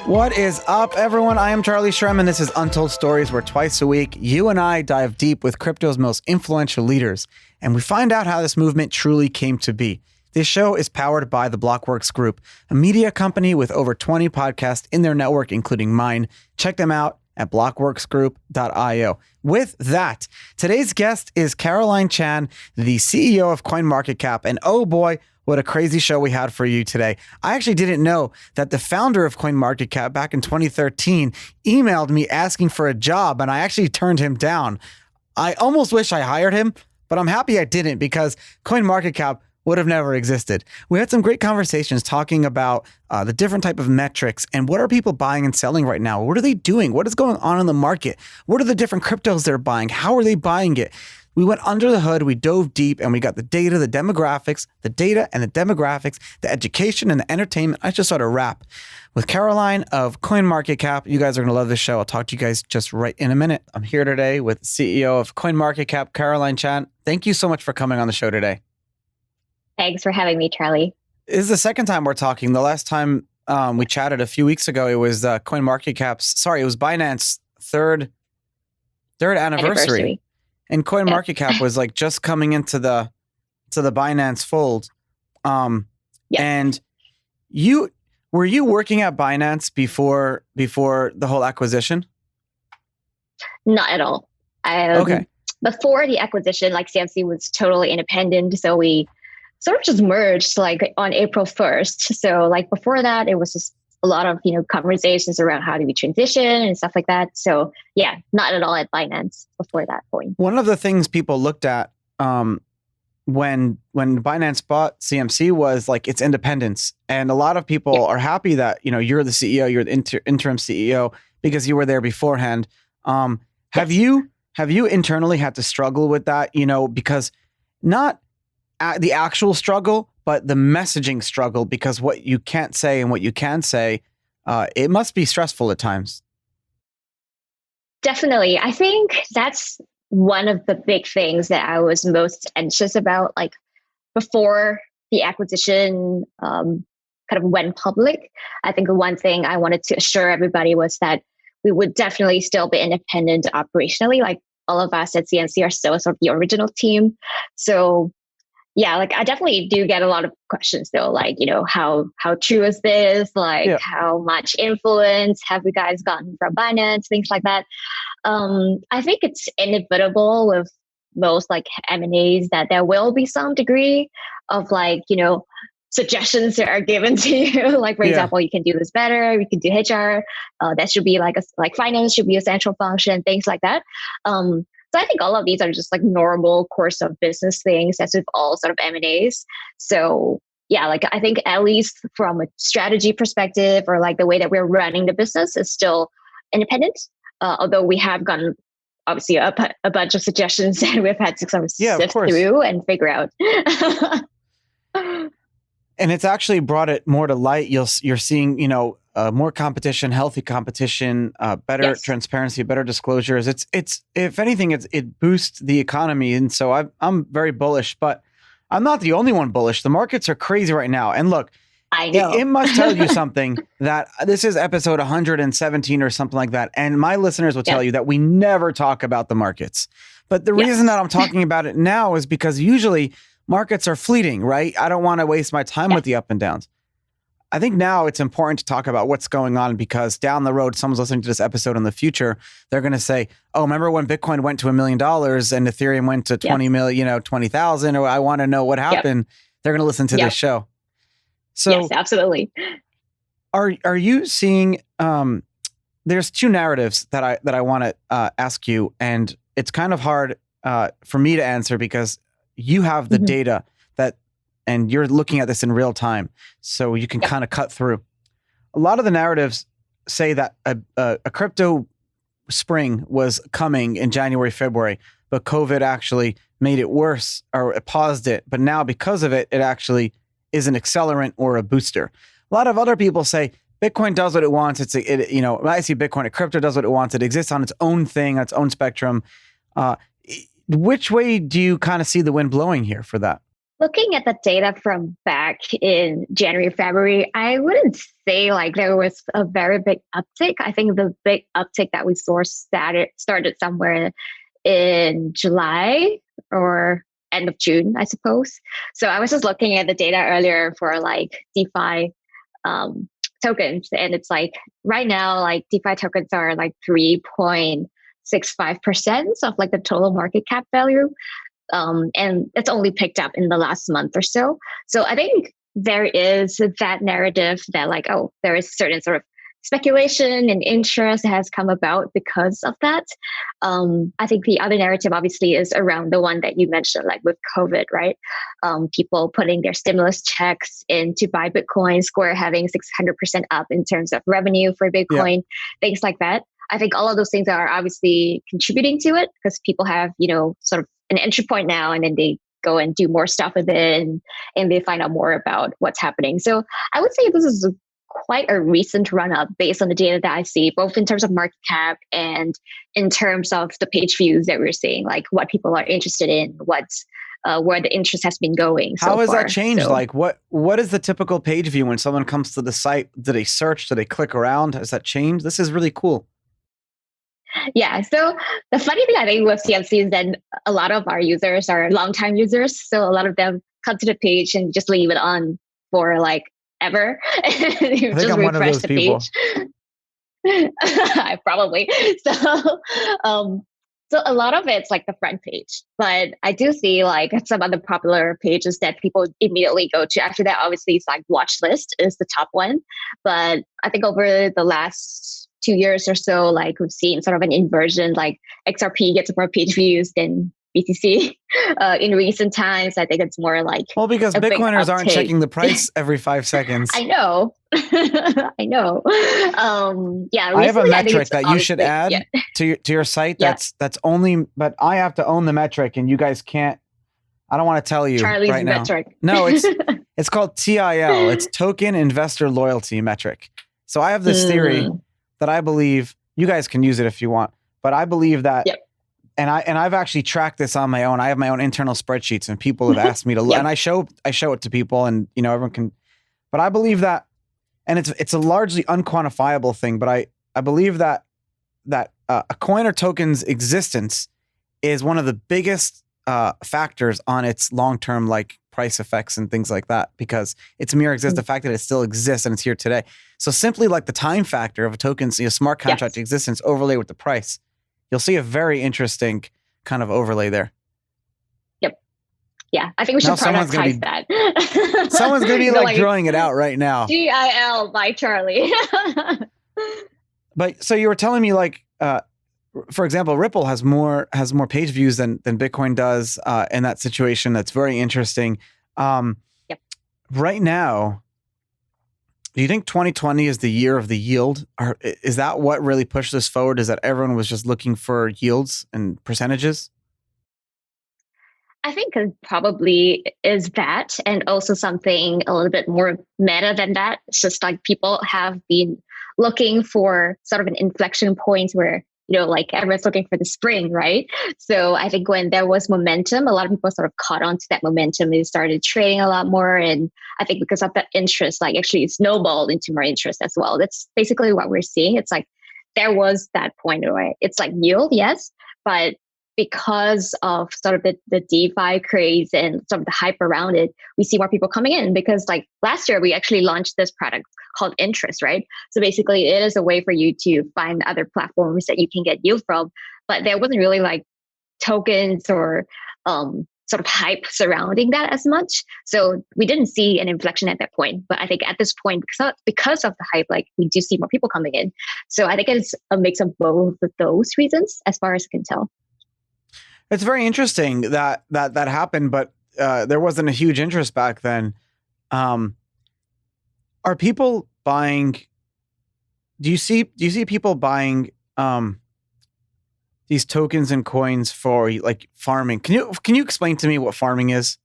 What is up, everyone? I am Charlie Shrem, and this is Untold Stories, where twice a week, you and I dive deep with crypto's most influential leaders, and we find out how this movement truly came to be. This show is powered by the Blockworks Group, a media company with over 20 podcasts in their network, including mine. Check them out at blockworksgroup.io. With that, today's guest is Carylyne Chan, the CEO of CoinMarketCap, and oh boy, what a crazy show we had for you today. I actually didn't know that the founder of CoinMarketCap back in 2013 emailed me asking for a job, and I actually turned him down. I almost wish I hired him, but I'm happy I didn't, because CoinMarketCap would have never existed. We had some great conversations talking about the different type of metrics and what are people buying and selling right now? What are they doing? What is going on in the market? What are the different cryptos they're buying? How are they buying it? We went under the hood, we dove deep, and we got the data, the demographics, the data and the demographics, the education and the entertainment. I just sort of wrap with Carylyne of CoinMarketCap. You guys are going to love this show. I'll talk to you guys just right in a minute. I'm here today with CEO of CoinMarketCap, Carylyne Chan. Thank you so much for coming on the show today. Thanks for having me, Charlie. This is the second time we're talking. The last time we chatted a few weeks ago, it was it was Binance third anniversary. And CoinMarketCap was like just coming into the Binance fold. And were you working at Binance before the whole acquisition? Not at all. Okay. Before the acquisition, like CMC was totally independent, so we sort of just merged like on April 1st. So like before that, it was just a lot of, conversations around how do we transition and stuff like that. So yeah, not at all at Binance before that point. One of the things people looked at when Binance bought CMC was like its independence. And a lot of people are happy that, you're the CEO, you're the interim CEO because you were there beforehand. Have you internally had to struggle with that, because not the actual struggle, but the messaging struggle, because what you can't say and what you can say, it must be stressful at times. Definitely. I think that's one of the big things that I was most anxious about, like before the acquisition kind of went public. I think the one thing I wanted to assure everybody was that we would definitely still be independent operationally. Like all of us at CMC are still sort of the original team. So yeah, like I definitely do get a lot of questions though, like, how true is this? Like how much influence have you guys gotten from Binance? Things like that. I think it's inevitable with most like M&As that there will be some degree of like, suggestions that are given to you. Like, for example, you can do this better. You can do HR. That should be like finance should be a central function, things like that. So I think all of these are just like normal course of business things as with all sort of M&As. So yeah, like I think at least from a strategy perspective or like the way that we're running the business is still independent. Although we have gotten obviously a bunch of suggestions and we've had to sort of sift through and figure out. And it's actually brought it more to light. You're seeing, more competition, healthy competition, better transparency, better disclosures. It's if anything, it boosts the economy. And so I'm very bullish, but I'm not the only one bullish. The markets are crazy right now. And look, I know. It must tell you something that this is episode 117 or something like that. And my listeners will tell you that we never talk about the markets. But the reason that I'm talking about it now is because usually markets are fleeting, right? I don't want to waste my time with the up and downs. I think now it's important to talk about what's going on, because down the road, someone's listening to this episode in the future, they're going to say, oh, remember when Bitcoin went to $1 million and Ethereum went to 20 million, 20,000, or I want to know what happened. They're going to listen to this show. So yes, absolutely. Are you seeing, there's two narratives that I want to ask you, and it's kind of hard for me to answer because you have the data and you're looking at this in real time, so you can kind of cut through. A lot of the narratives say that a crypto spring was coming in January, February, but COVID actually made it worse, or it paused it. But now because of it, it actually is an accelerant or a booster. A lot of other people say Bitcoin does what it wants. When I see Bitcoin, a crypto does what it wants. It exists on its own thing, on its own spectrum. Which way do you kind of see the wind blowing here for that? Looking at the data from back in January, February, I wouldn't say like there was a very big uptick. I think the big uptick that we saw started somewhere in July or end of June, I suppose. So I was just looking at the data earlier for like DeFi tokens, and it's like right now, like DeFi tokens are like 3.65% of like the total market cap value. And it's only picked up in the last month or so. So I think there is that narrative that like, oh, there is certain sort of speculation and interest has come about because of that. I think the other narrative obviously is around the one that you mentioned, like with COVID, right? People putting their stimulus checks in to buy Bitcoin, Square having 600% up in terms of revenue for Bitcoin, things like that. I think all of those things are obviously contributing to it because people have, sort of an entry point now, and then they go and do more stuff with it and they find out more about what's happening. So I would say this is quite a recent run up based on the data that I see, both in terms of market cap and in terms of the page views that we're seeing, like what people are interested in, what's where the interest has been going. How has that changed? So, like what is the typical page view when someone comes to the site? Do they search? Do they click around? Has that changed? This is really cool. Yeah. So the funny thing I think with CMC is that a lot of our users are longtime users. So a lot of them come to the page and just leave it on for like ever. I think I'm one of those people. Probably. So a lot of it's like the front page, but I do see like some other popular pages that people immediately go to. After that, obviously, it's like watch list is the top one. But I think over the last 2 years or so, like we've seen sort of an inversion, like XRP gets more page views than BTC. In recent times, I think it's more like, well, because Bitcoiners aren't checking the price every 5 seconds. I know. I know. Yeah. I have a metric that you should add to your site. That's only, but I have to own the metric, and you guys can't. I don't want to tell you Charlie's right metric. now. No, it's called TIL. It's Token Investor Loyalty Metric. So I have this theory that I believe you guys can use it if you want, but I believe that. Yep. And I've actually tracked this on my own. I have my own internal spreadsheets, and people have asked me to, and I show it to people, and everyone can. But I believe that, and it's a largely unquantifiable thing. But I believe that a coin or token's existence is one of the biggest factors on its long-term like price effects and things like that, because it's mere the fact that it still exists and it's here today. So simply like the time factor of a token's smart contract existence overlay with the price. You'll see a very interesting kind of overlay there. Yep. Yeah, I think we should productize that. Someone's going to be like drawing it out right now. TIL by Charlie. But so you were telling me like, for example, Ripple has more page views than Bitcoin does in that situation. That's very interesting. Right now, do you think 2020 is the year of the yield? Or is that what really pushed this forward? Is that everyone was just looking for yields and percentages? I think it probably is that, and also something a little bit more meta than that. It's just like people have been looking for sort of an inflection point where, like everyone's looking for the spring, right? So I think when there was momentum, a lot of people sort of caught on to that momentum. They started trading a lot more. And I think because of that interest, like actually snowballed into more interest as well. That's basically what we're seeing. It's like there was that point where it's like yield, yes, but because of sort of the DeFi craze and some of the hype around it, we see more people coming in because like last year, we actually launched this product called interest, right? So basically it is a way for you to find other platforms that you can get yield from, but there wasn't really like tokens or sort of hype surrounding that as much. So we didn't see an inflection at that point. But I think at this point, because of the hype, like we do see more people coming in. So I think it's a mix of both of those reasons as far as I can tell. It's very interesting that happened, but there wasn't a huge interest back then. Are people buying? Do you see people buying these tokens and coins for like farming? Can you explain to me what farming is?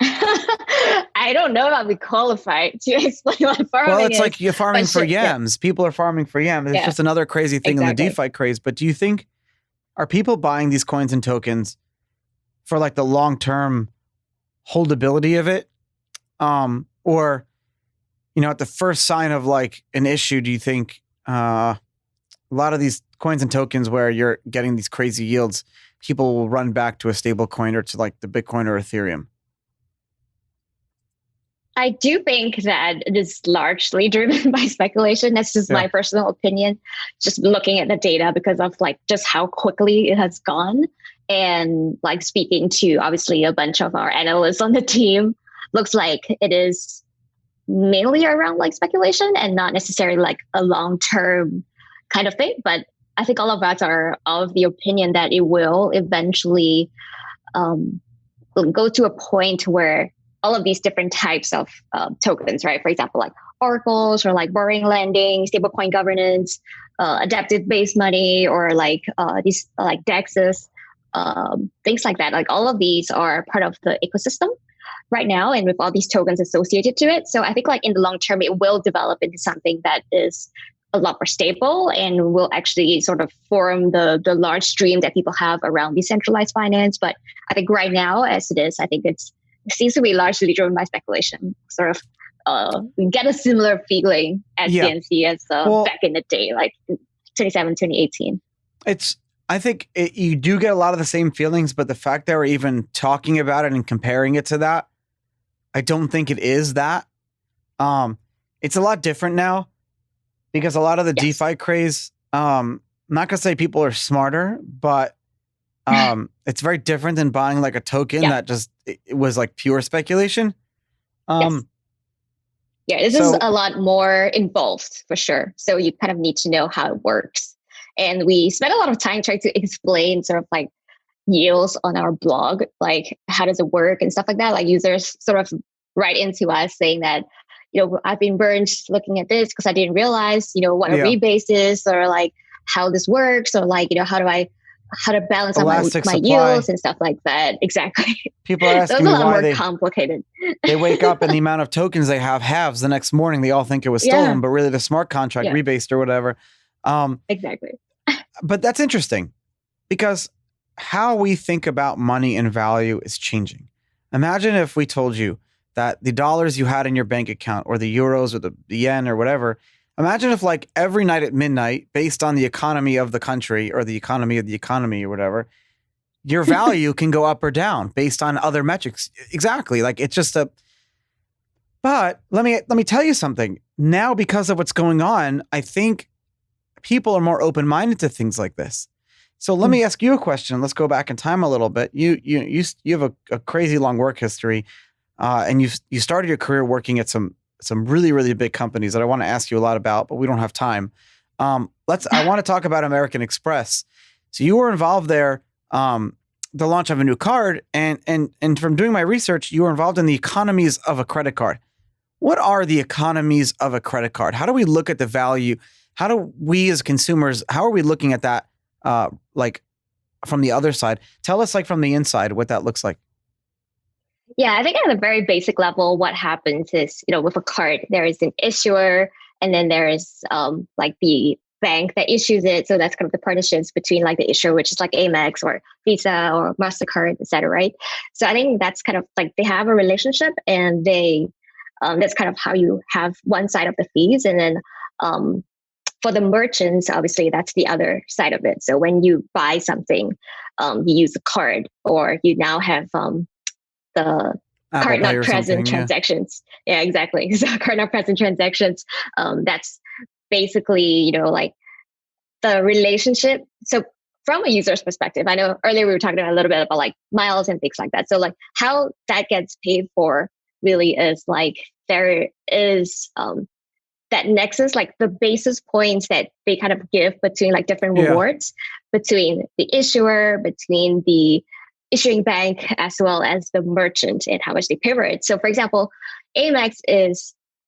I don't know if I'll be qualified to explain what farming is. Well, it's like you're farming for yams. Yeah. People are farming for yams. It's just another crazy thing in the DeFi craze. But do you think, are people buying these coins and tokens for like the long-term holdability of it? Or, at the first sign of like an issue, do you think a lot of these coins and tokens where you're getting these crazy yields, people will run back to a stable coin or to like the Bitcoin or Ethereum? I do think that it is largely driven by speculation. That's just my personal opinion, just looking at the data because of like just how quickly it has gone. And like speaking to obviously a bunch of our analysts on the team, looks like it is mainly around like speculation and not necessarily like a long-term kind of thing. But I think all of us are of the opinion that it will eventually go to a point where all of these different types of tokens, right? For example, like oracles or like borrowing lending, stablecoin governance, adaptive based money, or like these like DEXs, things like that. Like all of these are part of the ecosystem right now, and with all these tokens associated to it. So I think like in the long term, it will develop into something that is a lot more stable and will actually sort of form the large stream that people have around decentralized finance. But I think right now, as it is, I think it seems to be largely driven by speculation. Sort of, we get a similar feeling at DNC as back in the day, like 2018. I think you do get a lot of the same feelings, but the fact that we're even talking about it and comparing it to that, I don't think it is that. It's a lot different now because a lot of the DeFi craze, I'm not going to say people are smarter, but it's very different than buying like a token that just it was like pure speculation. This is a lot more involved for sure. So you kind of need to know how it works. And we spent a lot of time trying to explain sort of like yields on our blog, like how does it work and stuff like that. Like users sort of write into us saying that, I've been burned looking at this because I didn't realize, what a rebase is, or like how this works, or like, how to balance out my yields and stuff like that. Exactly. People are asking me why more complicated. They wake up and the amount of tokens they have halves the next morning. They all think it was stolen, but really the smart contract rebased or whatever. Exactly. But that's interesting because how we think about money and value is changing. Imagine if we told you that the dollars you had in your bank account or the euros or the yen or whatever, imagine if like every night at midnight, based on the economy of the country or the economy of the economy or whatever, your value can go up or down based on other metrics. Exactly. Like it's just but let me tell you something. Now, because of what's going on, I think people are more open-minded to things like this. So let me ask you a question. Let's go back in time a little bit. You have a crazy long work history, and you started your career working at some really, really big companies that I want to ask you a lot about, but we don't have time. I want to talk about American Express. So you were involved there, the launch of a new card, and from doing my research, you were involved in the economies of a credit card. What are the economies of a credit card? How do we look at the value? How do we as consumers, how are we looking at that, like from the other side? Tell us like from the inside what that looks like. Yeah, I think at a very basic level, what happens is, with a card, there is an issuer, and then there is like the bank that issues it. So that's kind of the partnerships between like the issuer, which is like Amex or Visa or MasterCard, et cetera, right? So I think that's kind of like they have a relationship, and they that's kind of how you have one side of the fees. And then for the merchants, obviously, that's the other side of it. So when you buy something, you use a card, or you now have the card not present transactions. Yeah, exactly. So card not present transactions. That's basically, like the relationship. So from a user's perspective, I know earlier we were talking a little bit about like miles and things like that. So like how that gets paid for really is like there is that nexus, like the basis points that they kind of give between like different rewards between the issuer, between the issuing bank, as well as the merchant and how much they pay for it. So for example, Amex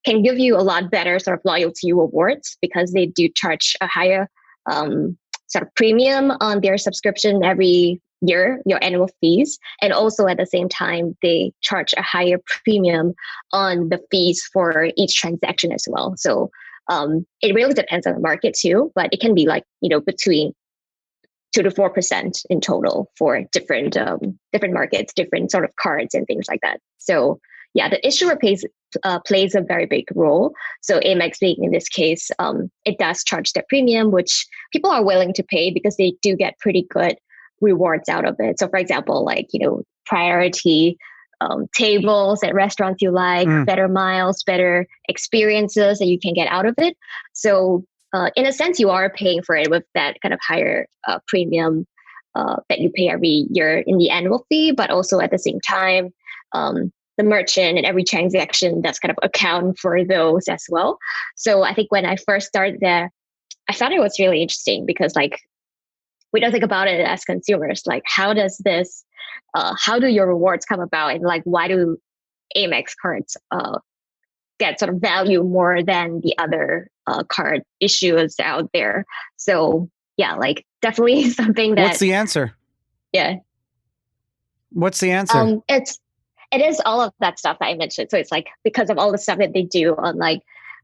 can give you a lot better sort of loyalty rewards because they do charge a higher sort of premium on their subscription every year, your annual fees. And also at the same time, they charge a higher premium on the fees for each transaction as well. So it really depends on the market too, but it can be like, between 2 to 4% in total for different markets, different sort of cards and things like that. So yeah, the issuer plays a very big role. So Amex being in this case, it does charge their premium, which people are willing to pay because they do get pretty good rewards out of it. So for example, like, priority tables at restaurants you like, better miles, better experiences that you can get out of it. So in a sense, you are paying for it with that kind of higher premium that you pay every year in the annual fee, but also at the same time, the merchant and every transaction that's kind of account for those as well. So I think when I first started there, I thought it was really interesting because like we don't think about it as consumers. Like how do your rewards come about, and like why do Amex cards get sort of value more than the other card issuers out there? So yeah, like definitely something that. What's the answer? Yeah. What's the answer? It is all of that stuff that I mentioned. So it's like because of all the stuff that they do on like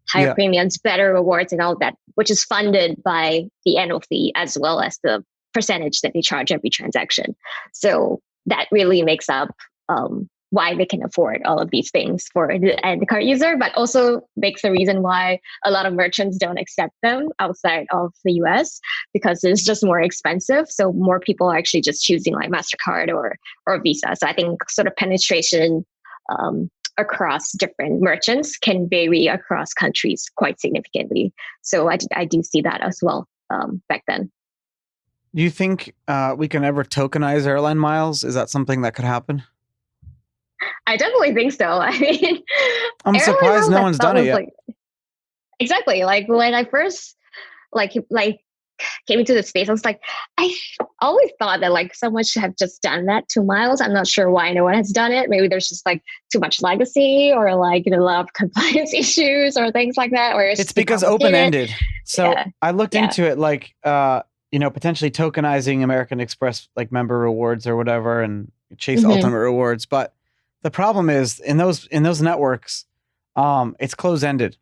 higher premiums, better rewards and all that, which is funded by the annual fee as well as the percentage that they charge every transaction. So that really makes up why they can afford all of these things for the end card user, but also makes the reason why a lot of merchants don't accept them outside of the US because it's just more expensive. So more people are actually just choosing like MasterCard or Visa. So I think sort of penetration across different merchants can vary across countries quite significantly. So I do see that as well back then. Do you think we can ever tokenize airline miles? Is that something that could happen? I definitely think so. I mean, I'm surprised no one's done it yet. Exactly. Like when I first came into the space, I was like, I always thought that like someone should have just done that 2 miles. I'm not sure why no one has done it. Maybe there's just like too much legacy or like a lot of compliance issues or things like that. Or it's because open-ended. So I looked into it like, potentially tokenizing American Express like member rewards or whatever and chase ultimate rewards. But the problem is in those networks, it's close-ended.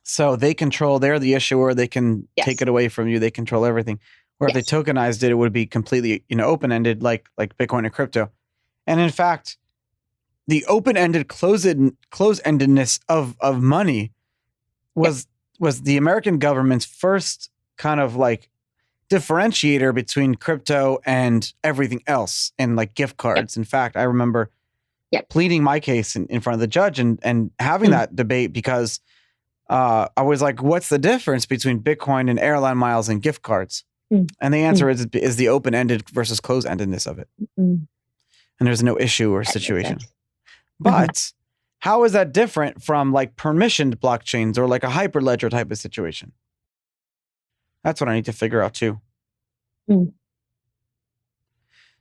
So they control, they're the issuer, they can take it away from you, they control everything. Or if they tokenized it, it would be completely, open-ended like Bitcoin and crypto. And in fact, the open-ended, close-endedness of money was the American government's first kind of like differentiator between crypto and everything else and like gift cards. In fact, I remember pleading my case in front of the judge and having that debate because I was like, what's the difference between Bitcoin and airline miles and gift cards? And the answer is the open-ended versus closed-endedness of it. And there's no issue or situation. But how is that different from like permissioned blockchains or like a hyperledger type of situation? That's what I need to figure out too.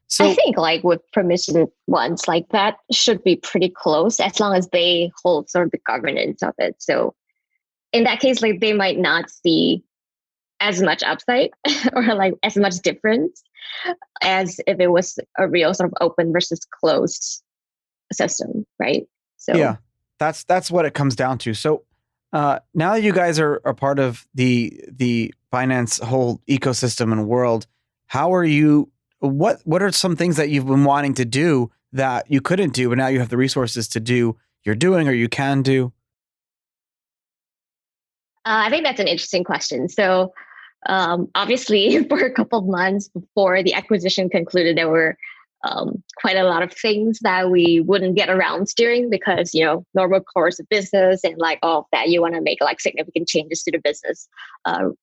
So I think like with permissioned ones, like that should be pretty close as long as they hold sort of the governance of it. So in that case, like they might not see as much upside or like as much difference as if it was a real sort of open versus closed system, right? So yeah, that's what it comes down to. So now that you guys are part of the Binance whole ecosystem and world, how are you? What are some things that you've been wanting to do that you couldn't do, but now you have the resources to do? You're doing or you can do? I think that's an interesting question. So obviously, for a couple of months before the acquisition concluded, there were quite a lot of things that we wouldn't get around doing because, normal course of business and like all of that, you want to make like significant changes to the business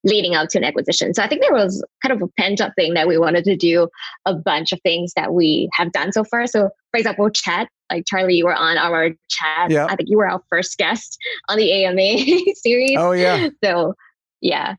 leading up to an acquisition. So I think there was kind of a pent-up thing that we wanted to do a bunch of things that we have done so far. So for example, chat, like Charlie, you were on our chat. Yep. I think you were our first guest on the AMA series. Oh yeah. So yeah,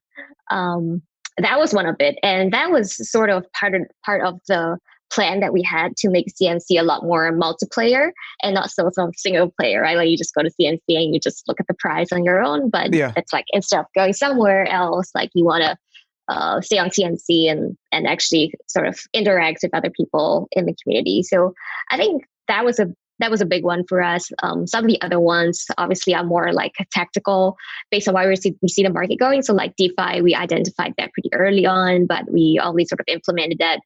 that was one of it. And that was sort of part of the plan that we had to make CMC a lot more multiplayer and not so single player, right? Like you just go to CMC and you just look at the price on your own. But it's like instead of going somewhere else, like you want to stay on CMC and actually sort of interact with other people in the community. So I think that was a that was a big one for us. Some of the other ones obviously are more like tactical based on why we see the market going. So like DeFi, we identified that pretty early on, but we only sort of implemented that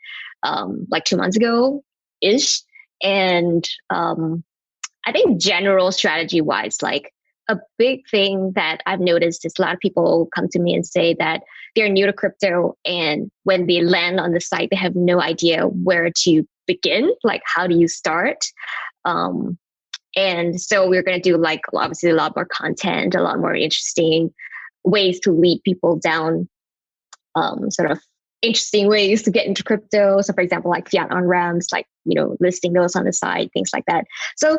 like 2 months ago ish. And I think general strategy wise, like a big thing that I've noticed is a lot of people come to me and say that they're new to crypto, and when they land on the site, they have no idea where to begin. Like, how do you start? And so we're going to do like obviously a lot more content, a lot more interesting ways to lead people down sort of interesting ways to get into crypto. So for example, like fiat on ramps, like, listing those on the side, things like that. So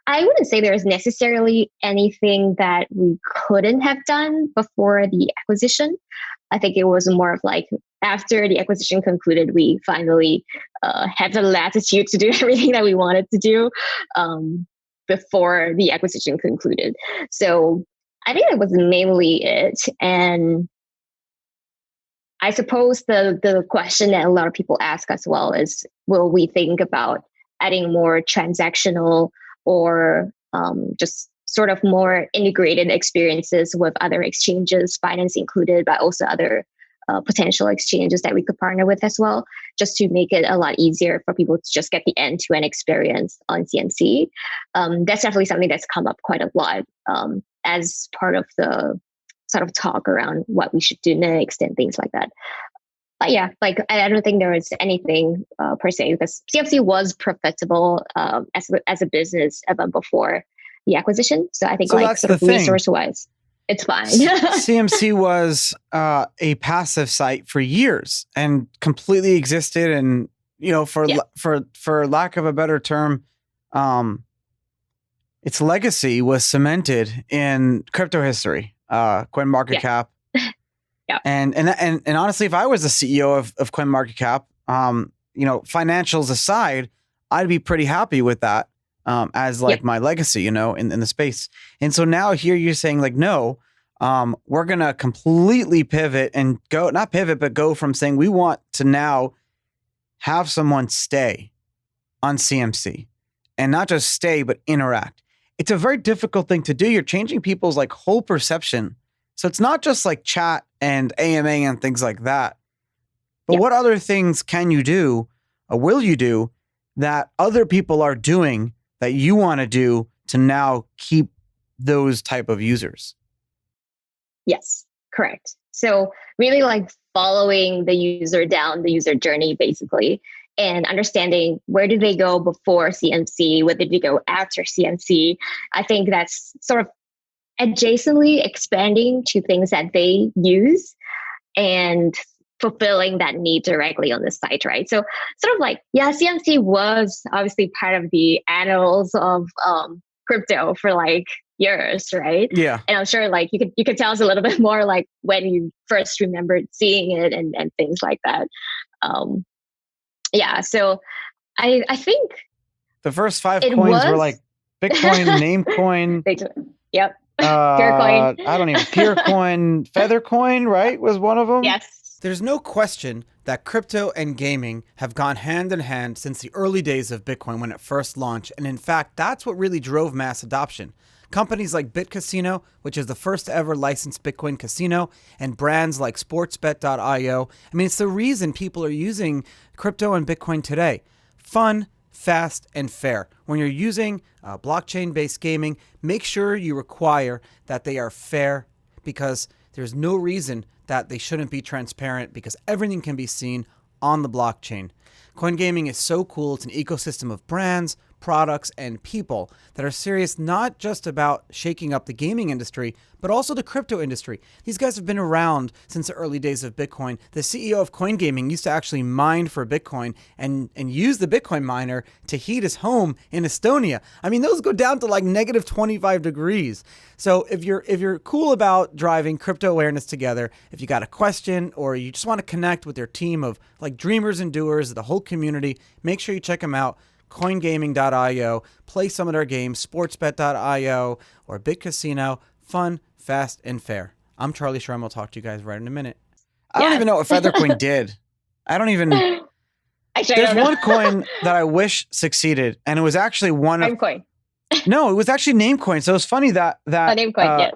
I wouldn't say there's necessarily anything that we couldn't have done before the acquisition. I think it was more of like after the acquisition concluded, we finally had the latitude to do everything that we wanted to do before the acquisition concluded. So I think that was mainly it. And I suppose the question that a lot of people ask as well is, will we think about adding more transactional or just sort of more integrated experiences with other exchanges, Binance included, but also other potential exchanges that we could partner with as well, just to make it a lot easier for people to just get the end-to-end experience on CMC. That's definitely something that's come up quite a lot as part of the sort of talk around what we should do next and things like that. But yeah, like I don't think there was anything per se, because CMC was profitable as a business even before the acquisition. So I think So like that's sort of the thing. resource-wise, it's fine. CMC was a passive site for years and completely existed, and for lack of a better term, its legacy was cemented in crypto history. CoinMarketCap. Yeah. And honestly, if I was the CEO of CoinMarketCap, financials aside, I'd be pretty happy with that as like my legacy, in the space. And so now here you're saying like, no, we're going to completely pivot and go from saying we want to now have someone stay on CMC, and not just stay, but interact. It's a very difficult thing to do. You're changing people's like whole perception. So it's not just like chat and AMA and things like that. But what other things can you do or will you do that other people are doing that you want to do to now keep those type of users? Yes, correct. So really like following the user down the user journey, basically, and understanding where do they go before CMC, where did they go after CMC. I think that's sort of adjacently expanding to things that they use and fulfilling that need directly on the site, right? So sort of like, CMC was obviously part of the annals of crypto for like years, right? Yeah. And I'm sure like you could tell us a little bit more like when you first remembered seeing it and things like that. So I think the first 5 coins were like Bitcoin, Namecoin. Yep. Peercoin. I don't even Peercoin, Feathercoin, right? Was one of them. Yes. There's no question that crypto and gaming have gone hand in hand since the early days of Bitcoin when it first launched. And in fact, that's what really drove mass adoption. Companies like BitCasino, which is the first ever licensed Bitcoin casino, and brands like sportsbet.io. I mean, it's the reason people are using crypto and Bitcoin today. Fun, fast, and fair. When you're using blockchain-based gaming, make sure you require that they are fair, because there's no reason that they shouldn't be transparent, because everything can be seen on the blockchain. Coin gaming is so cool. It's an ecosystem of brands, products, and people that are serious not just about shaking up the gaming industry, but also the crypto industry. These guys have been around since the early days of Bitcoin. The CEO of Coin Gaming used to actually mine for Bitcoin and use the Bitcoin miner to heat his home in Estonia. I mean, those go down to like negative 25 degrees. So if you're cool about driving crypto awareness together, if you got a question or you just want to connect with their team of like dreamers and doers, the whole community, make sure you check them out. CoinGaming.io, play some of their games, sportsbet.io, or BitCasino. Fun, fast, and fair. I'm Charlie Shrem. I'll talk to you guys right in a minute. I don't even know what Feathercoin did. I don't even... Actually, There's one coin that I wish succeeded, and it was actually one of Namecoin. No, it was actually Namecoin. So it's funny that Namecoin, yeah.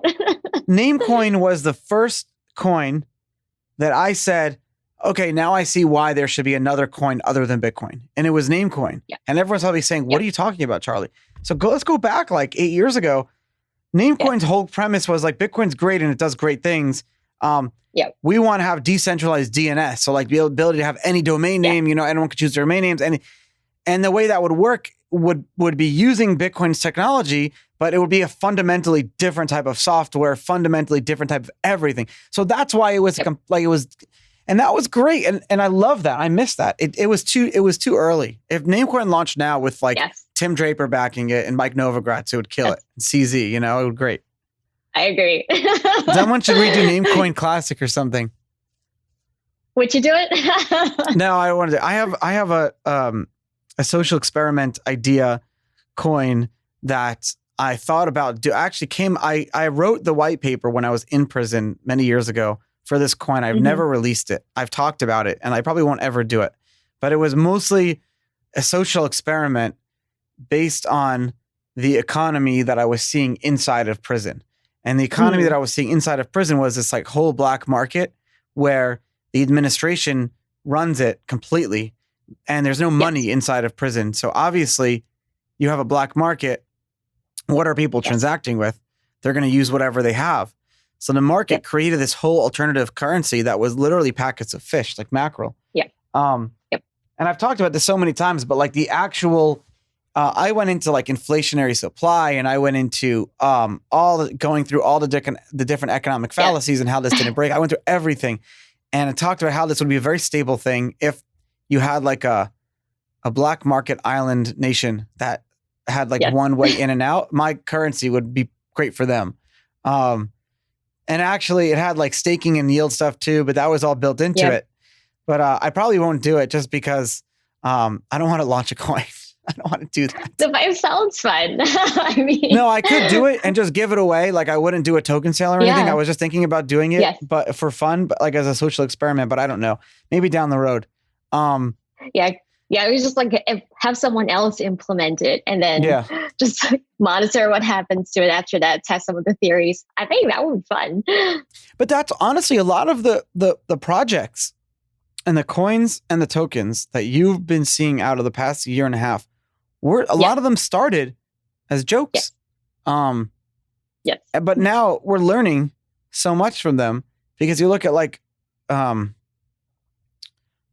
Namecoin was the first coin that I said, okay, now I see why there should be another coin other than Bitcoin. And it was Namecoin. Yeah. And everyone's probably saying, what are you talking about, Charlie? So let's go back like 8 years ago. Namecoin's whole premise was like, Bitcoin's great and it does great things. We want to have decentralized DNS. So like the ability to have any domain name, anyone could choose their domain names. And the way that would work would be using Bitcoin's technology, but it would be a fundamentally different type of software, fundamentally different type of everything. So that's why it was like it was, and that was great. And I love that. I miss that. It was too early. If Namecoin launched now with like Tim Draper backing it and Mike Novogratz, it would kill it. And CZ, it would be great. I agree. Someone should redo Namecoin Classic or something. Would you do it? No, I wanted to. I have a social experiment idea coin that I thought about. I wrote the white paper when I was in prison many years ago for this coin. I've never released it. I've talked about it and I probably won't ever do it, but it was mostly a social experiment based on the economy that I was seeing inside of prison. And the economy that I was seeing inside of prison was this like whole black market where the administration runs it completely and there's no money inside of prison. So obviously you have a black market. What are people transacting with? They're going to use whatever they have. So the market created this whole alternative currency that was literally packets of fish, like mackerel. And I've talked about this so many times, but like the actual, I went into like inflationary supply and I went into going through all the different economic fallacies and how this didn't break. I went through everything and I talked about how this would be a very stable thing if you had like a black market island nation that had like one way in and out. My currency would be great for them. And actually it had like staking and yield stuff too, but that was all built into it. But I probably won't do it just because I don't want to launch a coin. I don't want to do that. The vibe sounds fun. I mean, no, I could do it and just give it away. Like I wouldn't do a token sale or anything. I was just thinking about doing it, but for fun, but like as a social experiment, but I don't know, maybe down the road. It was just like have someone else implement it and then just monitor what happens to it after that, test some of the theories. I think that would be fun. But that's honestly a lot of the projects and the coins and the tokens that you've been seeing out of the past year and a half, a lot of them started as jokes. But now we're learning so much from them because you look at like, they're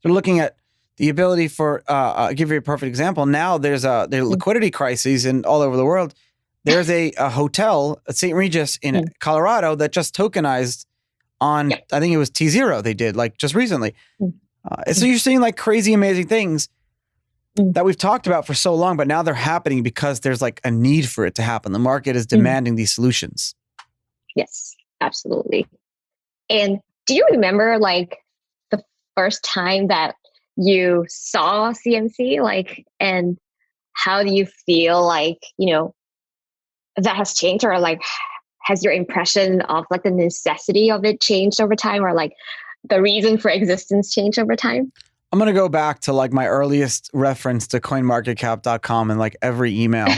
looking at the ability for, I'll give you a perfect example. Now there's liquidity crises all over the world. There's a hotel at St. Regis in Colorado that just tokenized on, I think it was T0 they did like just recently. So you're seeing like crazy, amazing things that we've talked about for so long, but now they're happening because there's like a need for it to happen. The market is demanding these solutions. Yes, absolutely. And do you remember like the first time that you saw CMC, like, and how do you feel like, that has changed, or like, has your impression of like the necessity of it changed over time, or like the reason for existence changed over time? I'm going to go back to like my earliest reference to CoinMarketCap.com and like every email.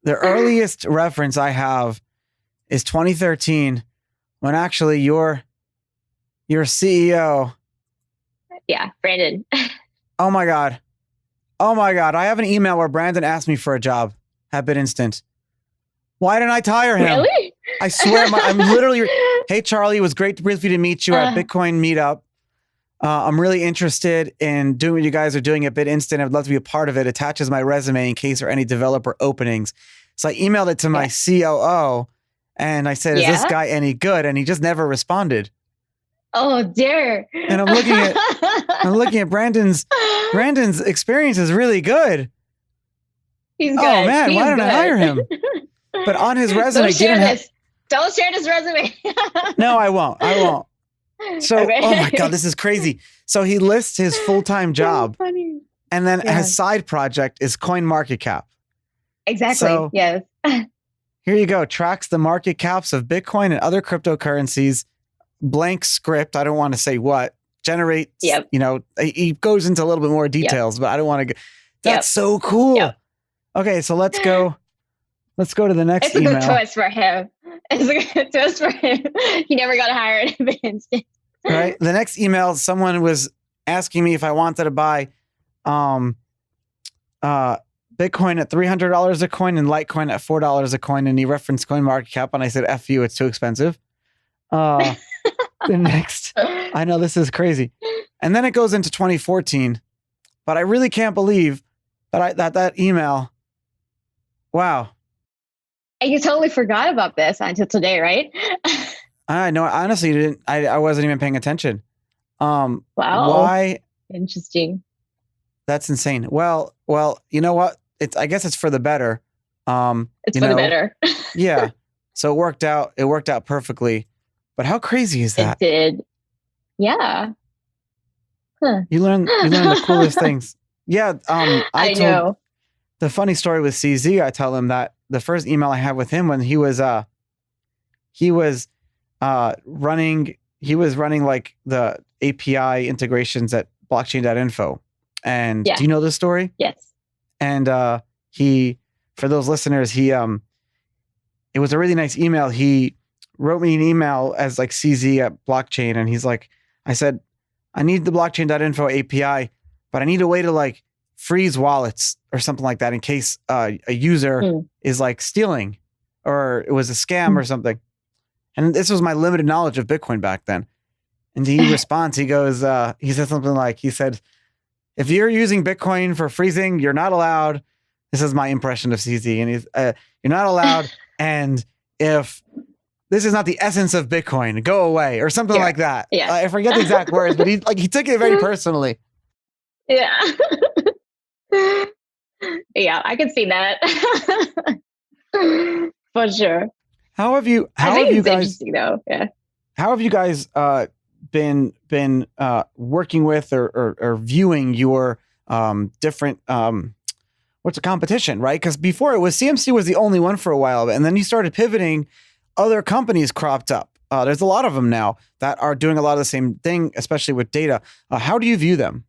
The earliest reference I have is 2013 when actually your CEO. Yeah, Brandon. Oh my God. I have an email where Brandon asked me for a job at BitInstant. Why didn't I hire him? Really? I swear, I'm literally, hey, Charlie, it was great to briefly to meet you at Bitcoin Meetup. I'm really interested in doing what you guys are doing at BitInstant. I'd love to be a part of it. Attaches my resume in case there are any developer openings. So I emailed it to my COO and I said, is this guy any good? And he just never responded. Oh dear. And I'm looking at Brandon's experience is really good. He's good. Oh man, why didn't I hire him? But on his resume, Don't share this resume. No, I won't. So, oh my God, this is crazy. So he lists his full-time job and then his side project is CoinMarketCap. Exactly. So, yes. Here you go. Tracks the market caps of Bitcoin and other cryptocurrencies. Blank script. I don't want to say what. generates, Yep. he goes into a little bit more details, but I don't want to go. That's so cool. Yep. Okay, so let's go to the next email. It's a good twist for him. It's a good twist for him. He never got hired. Right. The next email, someone was asking me if I wanted to buy Bitcoin at $300 a coin and Litecoin at $4 a coin, and he referenced CoinMarketCap, and I said, "F you, it's too expensive." The next, I know this is crazy, and then it goes into 2014, but I really can't believe that email. Wow. And you totally forgot about this until today, right? I know. I honestly didn't. I wasn't even paying attention. Wow. Why? Interesting. That's insane. Well, you know what? I guess it's for the better. It's for the better. Yeah. So it worked out. It worked out perfectly. But how crazy is that? It did. Yeah. Huh. You learn the coolest things. Yeah. I know. The funny story with CZ. I tell him that the first email I had with him when he was running like the API integrations at blockchain.info. And do you know this story? Yes. And for those listeners, it was a really nice email. He wrote me an email as like CZ at blockchain. And he's like, I said, I need the blockchain.info API, but I need a way to like freeze wallets or something like that in case a user is like stealing or it was a scam or something. And this was my limited knowledge of Bitcoin back then. And he responds, he goes, he said something like, he said, if you're using Bitcoin for freezing, you're not allowed. This is my impression of CZ. And he's, you're not allowed. And if this is not the essence of Bitcoin, go away or something like that. Yeah. I forget the exact words, but he took it very personally. Yeah. Yeah, I can see that. For sure. How have you guys, interesting though. Yeah. How have you guys been working with or viewing your different what's a competition, right? Because before it was CMC was the only one for a while, and then you started pivoting, other companies cropped up. There's a lot of them now that are doing a lot of the same thing, especially with data. How do you view them?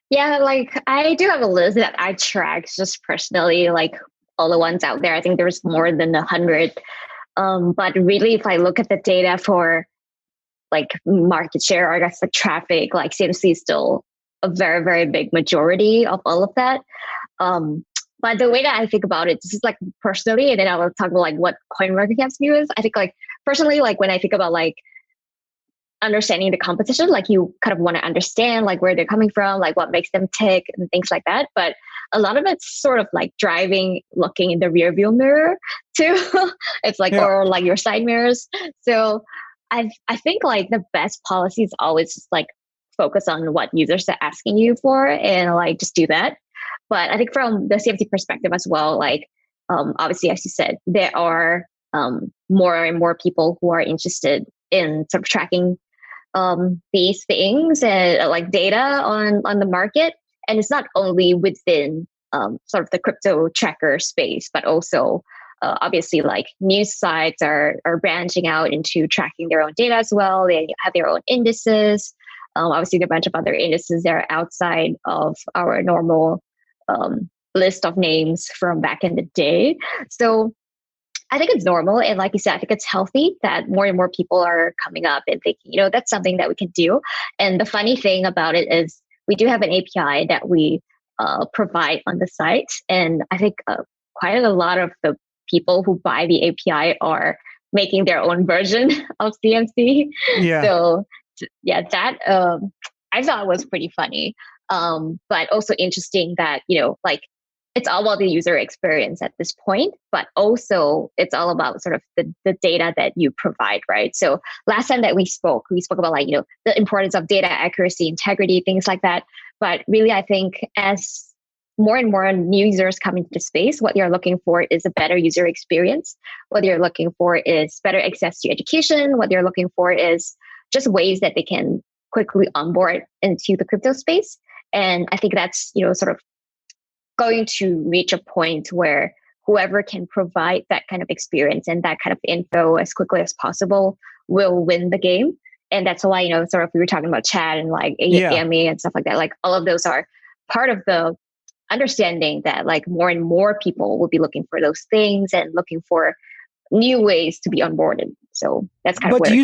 Yeah, like I do have a list that I track just personally, like all the ones out there. I think there's more than 100. But really, if I look at the data for like market share, or I guess like traffic, like CMC is still a very, very big majority of all of that. But the way that I think about it, this is like personally, and then I will talk about like what CoinMarketCap's view is. I think like personally, like when I think about like understanding the competition, like you kind of want to understand like where they're coming from, like what makes them tick and things like that. But a lot of it's sort of like driving, looking in the rear view mirror too. It's like, or like your side mirrors. So I think like the best policy is always just like focus on what users are asking you for and like just do that. But I think from the CFT perspective as well, like obviously, as you said, there are more and more people who are interested in sort of tracking these things and like data on the market. And it's not only within sort of the crypto tracker space, but also obviously like news sites are branching out into tracking their own data as well. They have their own indices. Obviously, there are a bunch of other indices that are outside of our normal list of names from back in the day. So I think it's normal. And like you said, I think it's healthy that more and more people are coming up and thinking, that's something that we can do. And the funny thing about it is we do have an API that we provide on the site. And I think quite a lot of the people who buy the API are making their own version of CMC. Yeah. So yeah, that I thought was pretty funny. But also interesting that, like it's all about the user experience at this point, but also it's all about sort of the data that you provide, right? So last time that we spoke about like, the importance of data accuracy, integrity, things like that. But really, I think as more and more new users come into the space, what you're looking for is a better user experience. What you're looking for is better access to education. What you're looking for is just ways that they can quickly onboard into the crypto space. And I think that's, sort of going to reach a point where whoever can provide that kind of experience and that kind of info as quickly as possible will win the game. And that's why, sort of we were talking about chat and like AMA and stuff like that. Like all of those are part of the understanding that like more and more people will be looking for those things and looking for new ways to be onboarded. So that's kind of where do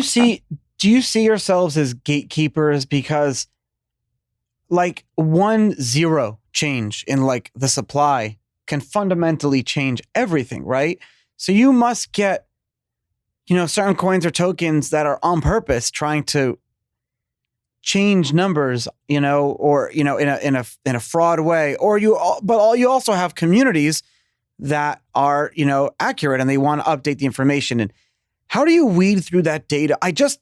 you see yourselves as gatekeepers? Because like 1-0 change in like the supply can fundamentally change everything, right? So you must get, certain coins or tokens that are on purpose trying to change numbers, or in a fraud way, but you also have communities that are, accurate and they want to update the information. And how do you weed through that data? I just,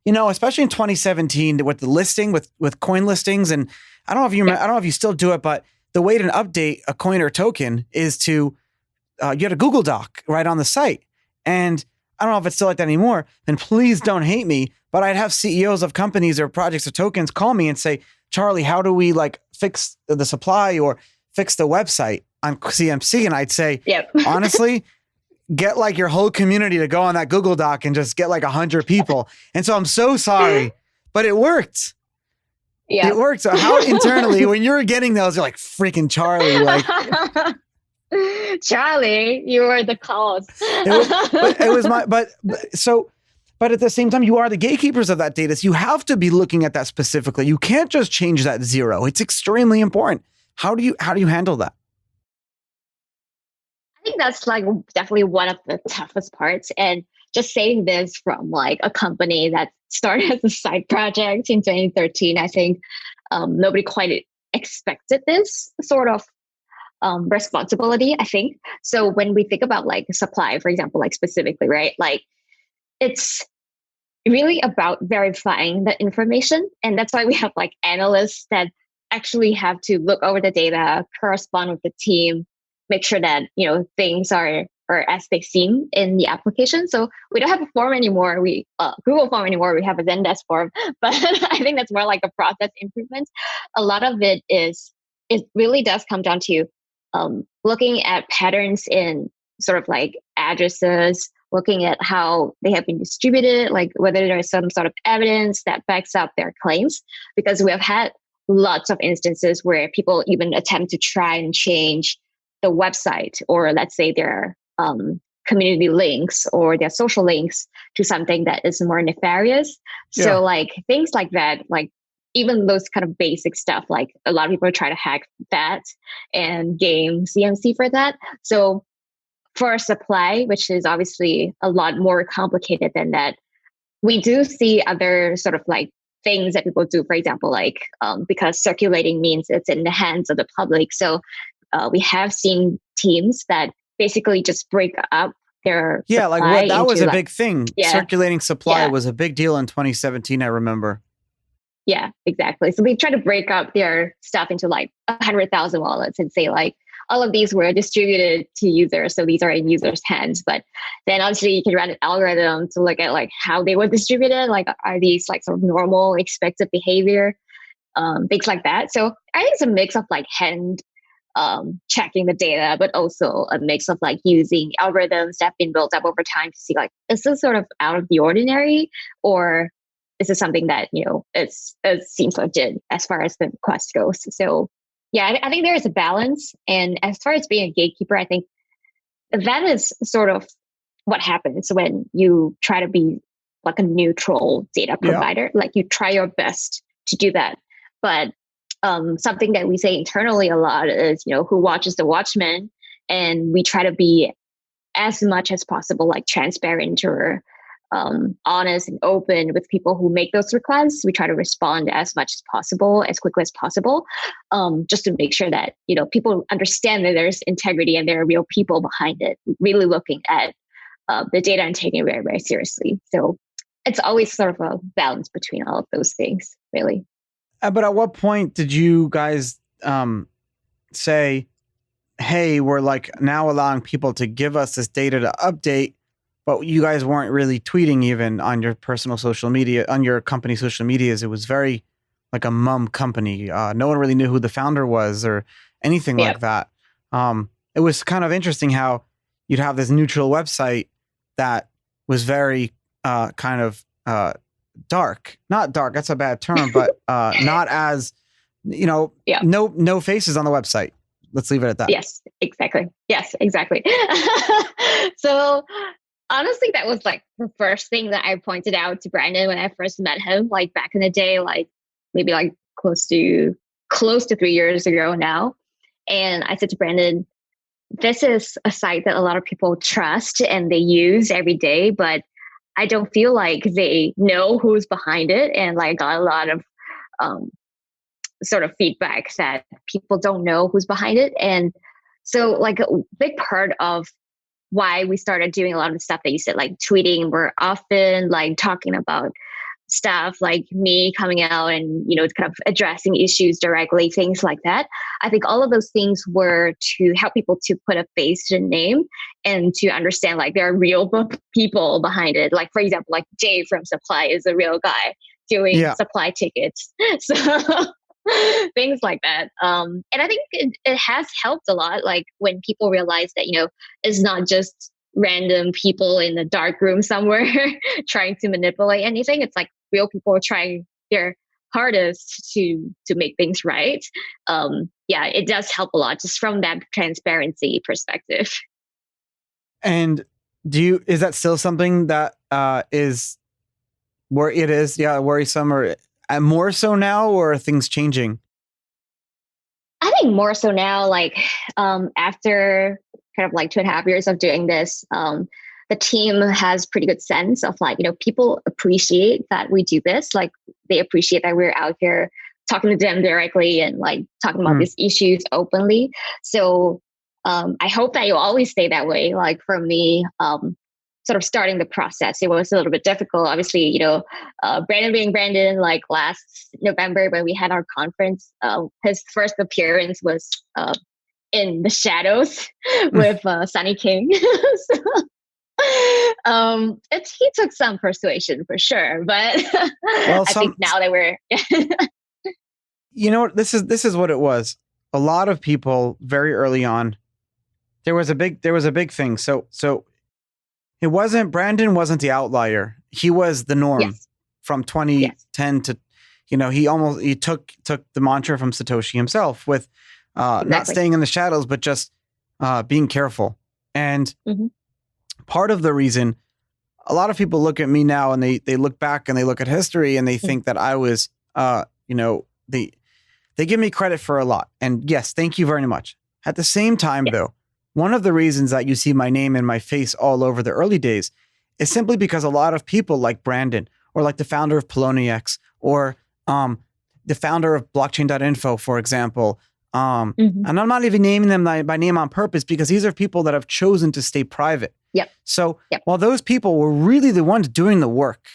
especially in 2017 with the listing with coin listings, and I don't know if you still do it, but the way to update a coin or token is to you had a Google Doc right on the site. And I don't know if it's still like that anymore. And please don't hate me, but I'd have CEOs of companies or projects or tokens call me and say, Charlie, how do we like fix the supply or fix the website on CMC? And I'd say, honestly, get like your whole community to go on that Google Doc and just get like 100 people. And so I'm so sorry, but it worked. Yeah. It worked. So how internally, when you were getting those, you're like, freaking Charlie, like Charlie, you were the cause. But at the same time, you are the gatekeepers of that data. So you have to be looking at that specifically. You can't just change that 0. It's extremely important. How do you handle that? I think that's like definitely one of the toughest parts. And just saying this from like a company that started as a side project in 2013, I think nobody quite expected this sort of responsibility, I think. So when we think about like supply, for example, like specifically, right? Like it's really about verifying the information. And that's why we have like analysts that actually have to look over the data, correspond with the team, make sure that, things are as they seem in the application. So we don't have a form anymore. We Google form anymore. We have a Zendesk form, but I think that's more like a process improvement. A lot of it really does come down to looking at patterns in sort of like addresses, looking at how they have been distributed, like whether there's some sort of evidence that backs up their claims, because we have had lots of instances where people even attempt to try and change the website, or let's say their community links or their social links to something that is more nefarious. Yeah. So like things like that, like even those kind of basic stuff, like a lot of people try to hack that and game CMC for that. So for supply, which is obviously a lot more complicated than that, we do see other sort of like things that people do, for example, like because circulating means it's in the hands of the public. So we have seen teams that basically just break up their supply. That was a big thing. Yeah. Circulating supply was a big deal in 2017, I remember. Yeah, exactly. So they try to break up their stuff into like 100,000 wallets and say like, all of these were distributed to users. So these are in users' hands. But then obviously you can run an algorithm to look at like how they were distributed. Like, are these like sort of normal expected behavior? Things like that. So I think it's a mix of like hand checking the data, but also a mix of like using algorithms that have been built up over time to see like, is this sort of out of the ordinary, or is this something that, it seems legit as far as the quest goes? So yeah, I think there is a balance. And as far as being a gatekeeper, I think that is sort of what happens when you try to be like a neutral data provider. Yeah. Like you try your best to do that. But something that we say internally a lot is, who watches the watchman? And we try to be as much as possible, like transparent or honest and open with people who make those requests. We try to respond as much as possible, as quickly as possible, just to make sure that, people understand that there's integrity and there are real people behind it, really looking at the data and taking it very, very seriously. So it's always sort of a balance between all of those things, really. But at what point did you guys say, hey, we're like now allowing people to give us this data to update, but you guys weren't really tweeting even on your personal social media, on your company social medias? It was very like a mum company. No one really knew who the founder was or anything like that. It was kind of interesting how you'd have this neutral website that was very kind of dark. Not dark, that's a bad term, but not as, no faces on the website. Let's leave it at that. Yes, exactly. So honestly, that was like the first thing that I pointed out to Brandon when I first met him, like back in the day, like maybe like close to 3 years ago now. And I said to Brandon, this is a site that a lot of people trust and they use every day, but I don't feel like they know who's behind it. And like got a lot of sort of feedback that people don't know who's behind it. And so like a big part of why we started doing a lot of the stuff that you said, like tweeting more often, like talking about stuff, like me coming out and, kind of addressing issues directly, things like that. I think all of those things were to help people to put a face to the name and to understand like there are real people behind it. Like, for example, like Jay from Supply is a real guy doing supply tickets. So things like that. And I think it has helped a lot. Like when people realize that, it's not just random people in a dark room somewhere trying to manipulate anything. It's like real people trying their hardest to make things right. It does help a lot just from that transparency perspective. And is that still something that is where it is worrisome, or more so now, or are things changing? I think more so now, like after kind of like 2.5 years of doing this, the team has pretty good sense of like, people appreciate that we do this. Like they appreciate that we're out here talking to them directly and like talking about these issues openly. So I hope that you'll always stay that way. Like for me, sort of starting the process, it was a little bit difficult. Obviously, Brandon being Brandon, like last November when we had our conference, his first appearance was in the shadows with Sunny King. He took some persuasion for sure, but I think now that we're this is what it was. A lot of people very early on, there was a big thing. So Brandon wasn't the outlier. He was the norm from 2010 to, he took the mantra from Satoshi himself with not staying in the shadows, but just being careful. And part of the reason a lot of people look at me now and they look back and they look at history and they think that I was, they give me credit for a lot. And yes, thank you very much. At the same time, though, one of the reasons that you see my name and my face all over the early days is simply because a lot of people like Brandon or like the founder of Poloniex or the founder of blockchain.info, for example. And I'm not even naming them by name on purpose because these are people that have chosen to stay private. So while those people were really the ones doing the work,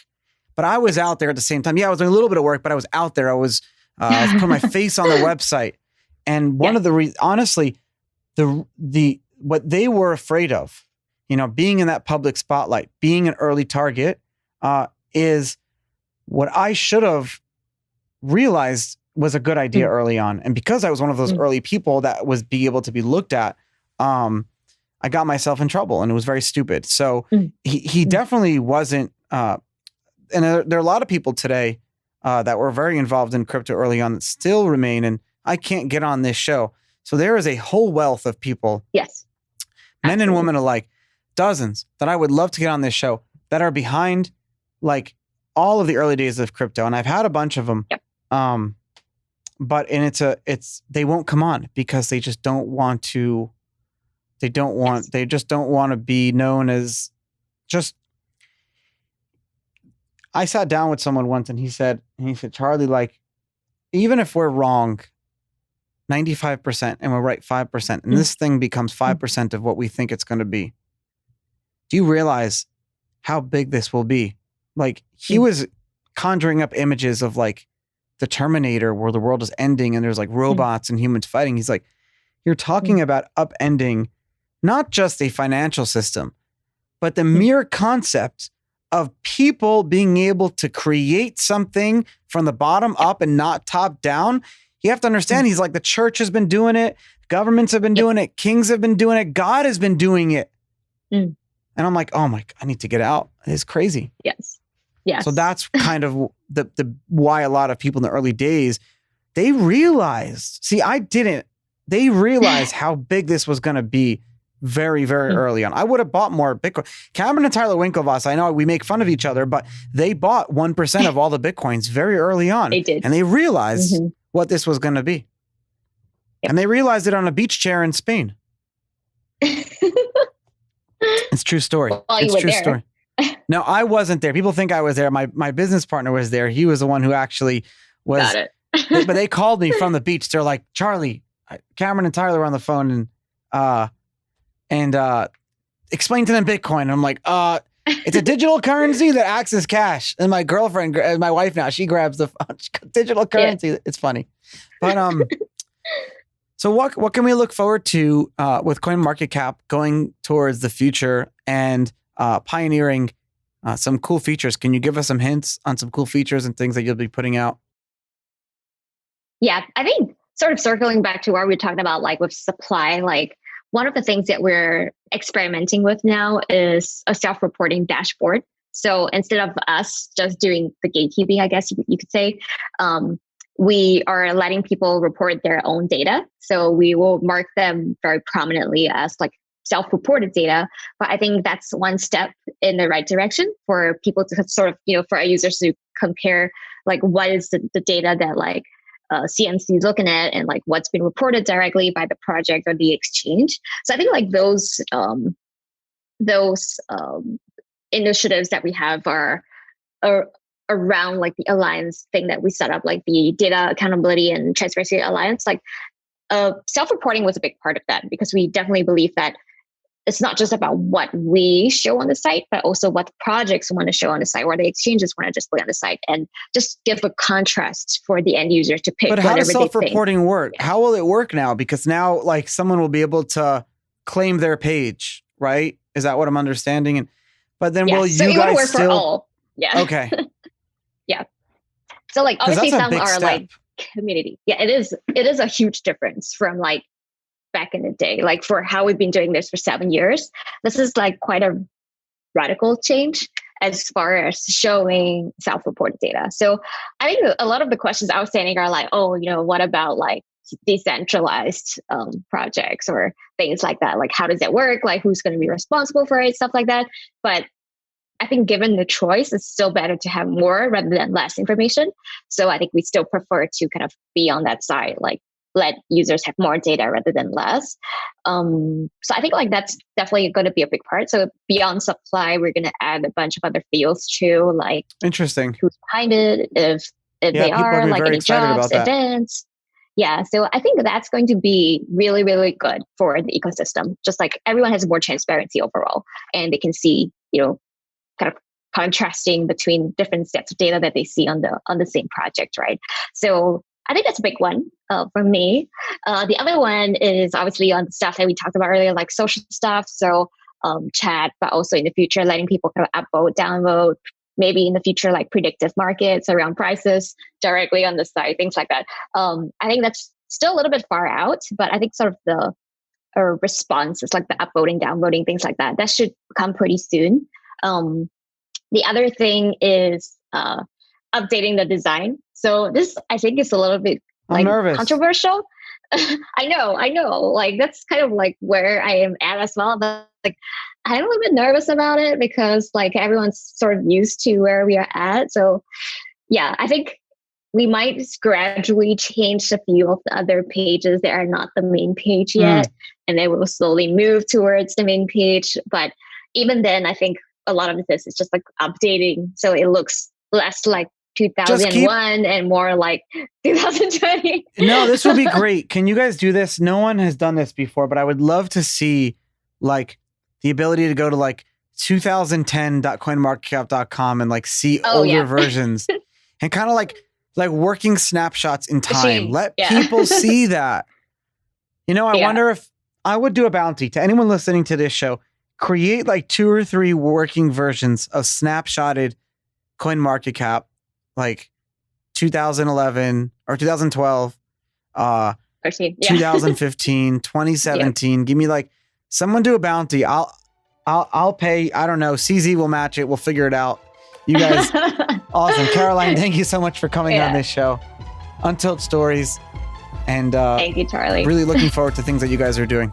but I was out there at the same time. Yeah, I was doing a little bit of work, but I was out there. I was putting my face on the website. And one of the reasons, honestly, what they were afraid of, being in that public spotlight, being an early target, is what I should have realized was a good idea early on. And because I was one of those early people that was be able to be looked at, I got myself in trouble and it was very stupid. So he definitely wasn't, and there are a lot of people today that were very involved in crypto early on that still remain, and I can't get on this show. So there is a whole wealth of people, men and women alike, dozens that I would love to get on this show that are behind like all of the early days of crypto. And I've had a bunch of them. But they won't come on because they just don't want to, they just don't want to be known as just. I sat down with someone once and he said, Charlie, like, even if we're wrong 95% and we're right 5%, and this thing becomes 5% of what we think it's going to be, do you realize how big this will be? Like, he was conjuring up images of like the Terminator where the world is ending and there's like robots and humans fighting. He's like, you're talking about upending not just a financial system, but the mere concept of people being able to create something from the bottom up and not top down. You have to understand, he's like, the church has been doing it. Governments have been doing it. Kings have been doing it. God has been doing it. And I'm like, oh my, I need to get out. It's crazy. Yes. Yes. So that's kind of the why a lot of people in the early days, they realized, they realized how big this was going to be very, very early on. I would have bought more Bitcoin. Cameron and Tyler Winklevoss, I know we make fun of each other, but they bought 1% of all the Bitcoins very early on. They did. And they realized what this was going to be. Yep. And they realized it on a beach chair in Spain. It's a true story. It's a true story. No, I wasn't there. People think I was there. My business partner was there. He was the one who actually was. Got it. But they called me from the beach. They're like, Charlie, Cameron and Tyler were on the phone and explain to them Bitcoin. And I'm like, it's a digital currency that acts as cash. And my girlfriend, my wife now, she grabs the digital currency. Yeah. It's funny. But so what can we look forward to with CoinMarketCap going towards the future and pioneering some cool features? Can you give us some hints on some cool features and things that you'll be putting out? Yeah, I think sort of circling back to what we were talking about, like with supply, like one of the things that we're experimenting with now is a self-reporting dashboard. So instead of us just doing the gatekeeping, I guess you could say, we are letting people report their own data. So we will mark them very prominently as like self-reported data. But I think that's one step in the right direction for people to sort of, for our users to compare, like what is the data that like CMC is looking at and like what's been reported directly by the project or the exchange. So I think like those initiatives that we have are around like the alliance thing that we set up, like the Data Accountability and Transparency Alliance. Like self-reporting was a big part of that because we definitely believe that it's not just about what we show on the site, but also what the projects want to show on the site or the exchanges want to display on the site, and just give a contrast for the end user to pick. But how does self-reporting work? Yeah. How will it work now? Because now like someone will be able to claim their page, right? Is that what I'm understanding? But then will you guys work still? For all. Yeah. Okay. Yeah. So like obviously some are like community. Yeah, it is a huge difference from like back in the day, like for how we've been doing this for 7 years. This is like quite a radical change as far as showing self-reported data. So I think a lot of the questions outstanding are like, what about like decentralized projects or things like that? Like, how does it work? Like, who's going to be responsible for it? Stuff like that. But I think given the choice, it's still better to have more rather than less information. So I think we still prefer to kind of be on that side, like let users have more data rather than less. So I think like that's definitely going to be a big part. So beyond supply, we're going to add a bunch of other fields too, like interesting who's behind it, if they are like any jobs, events. Yeah, so I think that's going to be really, really good for the ecosystem. Just like everyone has more transparency overall, and they can see, kind of contrasting between different sets of data that they see on the same project, right? So I think that's a big one for me. The other one is obviously on the stuff that we talked about earlier, like social stuff. So chat, but also in the future, letting people kind of upvote, downvote, maybe in the future, like predictive markets around prices directly on the site, things like that. I think that's still a little bit far out, but I think sort of the responses, like the upvoting, downvoting, things like that, that should come pretty soon. The other thing is updating the design. So this, I think, is a little bit like controversial. I know. Like that's kind of like where I am at as well. But like I'm a little bit nervous about it because like everyone's sort of used to where we are at. So yeah, I think we might gradually change a few of the other pages that are not the main page yet, and they will slowly move towards the main page. But even then, I think a lot of this is just like updating, so it looks less like 2001 and more like 2020. No, this would be great. Can you guys do this? No one has done this before, but I would love to see like the ability to go to like 2010.coinmarketcap.com and like see older versions and kind of like working snapshots in time. Let people see that. I wonder if I would do a bounty to anyone listening to this show. Create like 2 or 3 working versions of snapshotted CoinMarketCap, like 2011 or 2012, 2015, 2017. Give me like someone do a bounty. I'll pay. I don't know. CZ will match it. We'll figure it out. You guys, awesome. Carylyne, thank you so much for coming on Yeah. this show. Untold Stories. And Thank you, Charlie. really looking forward to things that you guys are doing.